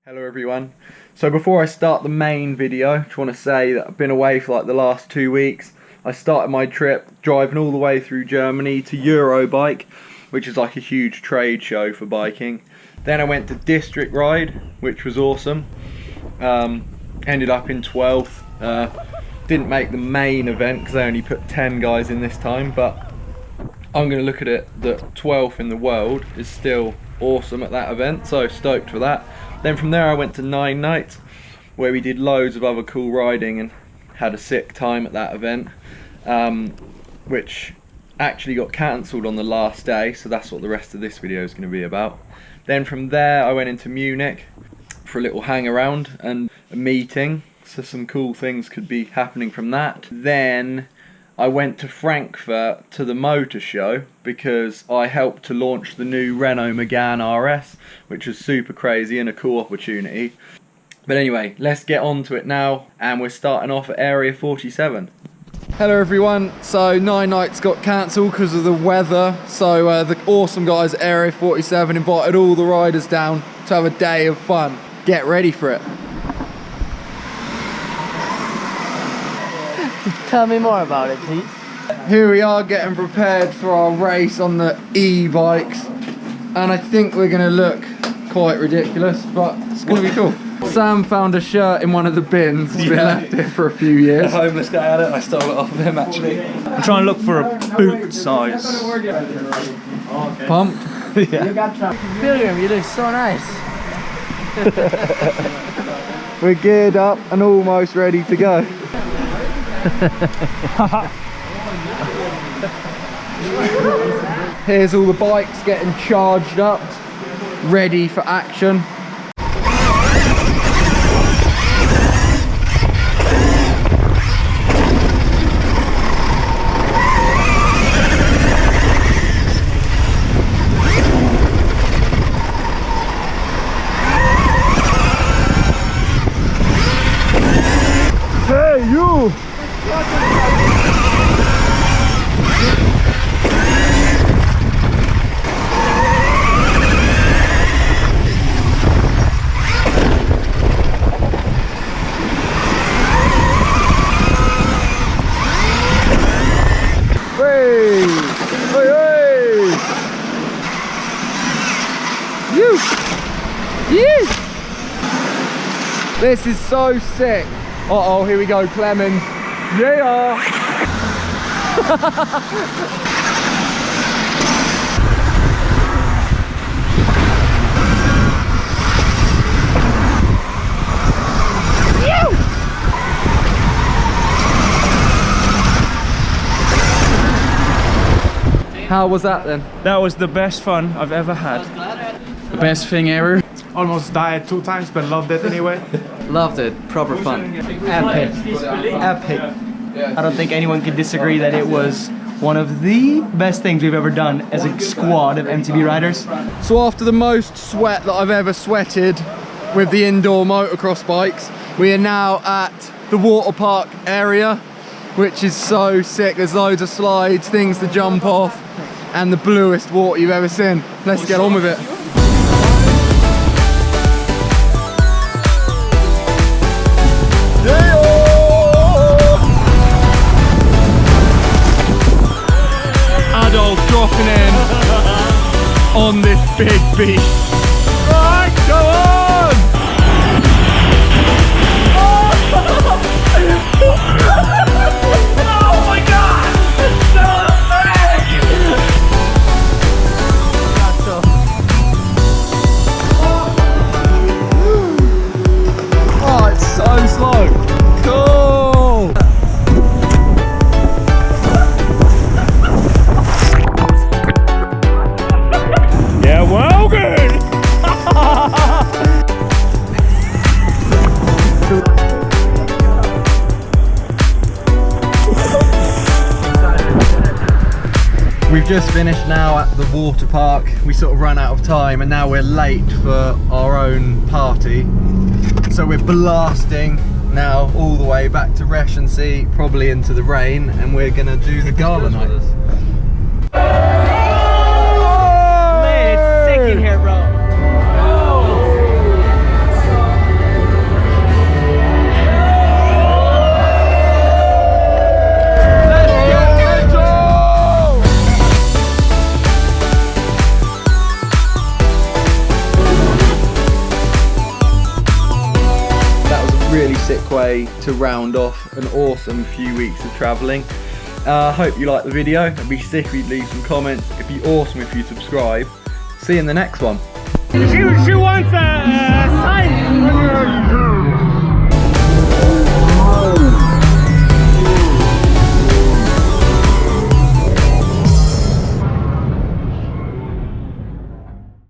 Hello everyone. So before I start the main video, I just want to say that I've been away for like the last 2 weeks. I started my trip driving all the way through Germany to Eurobike, which is like a huge trade show for biking. Then I went to District Ride, which was awesome. Ended up in 12th. Didn't make the main event because they only put 10 guys in this time, but I'm going to look at it that 12th in the world is still awesome at that event, so stoked for that. Then from there I went to Nine Knights, where we did loads of other cool riding and had a sick time at that event, which actually got cancelled on the last day, so that's what the rest of this video is going to be about. Then from there I went into Munich for a little hang around and a meeting, so some cool things could be happening from that. Then I went to Frankfurt to the motor show because I helped to launch the new Renault Megane RS, which was super crazy and a cool opportunity. But anyway, let's get on to it now, and we're starting off at Area 47. Hello everyone, so Nine Nights got cancelled because of the weather, so the awesome guys at Area 47 invited all the riders down to have a day of fun. Get ready for it. Tell me more about it, please. Here we are getting prepared for our race on the e-bikes, and I think we're going to look quite ridiculous, but it's going to be cool. Sam found a shirt in one of the bins. He's been left here for a few years. A homeless guy had it, I stole it off of him actually. I'm trying to look for a boot size. Pumped? Yeah. Pilgrim, you look so nice. We're geared up and almost ready to go. Here's all the bikes getting charged up, ready for action. Hey you! This is so sick. Uh-oh, here we go, Clemens. Yeah! How was that then? That was the best fun I've ever had. The best thing ever. Almost died 2 times, but loved it anyway. Loved it. Proper fun. Epic. Epic. I don't think anyone could disagree that it was one of the best things we've ever done as a squad of MTB riders. So after the most sweat that I've ever sweated with the indoor motocross bikes, we are now at the water park area, which is so sick. There's loads of slides, things to jump off, and the bluest water you've ever seen. Let's get on with it. Adolf dropping in on this big beast. Right, go on! Oh my god! Oh, it's so slow. Cool! Yeah, well good! We've just finished now at the water park. We sort of ran out of time and now we're late for our own party. So we're blasting now all the way back to Reschensee, probably into the rain, and we're gonna do the gala night. Man, it's sick in here, bro. perfect way to round off an awesome few weeks of travelling. I hope you liked the video. It'd be sick if you'd leave some comments. It'd be awesome if you subscribe. See you in the next one. She wants a sign on your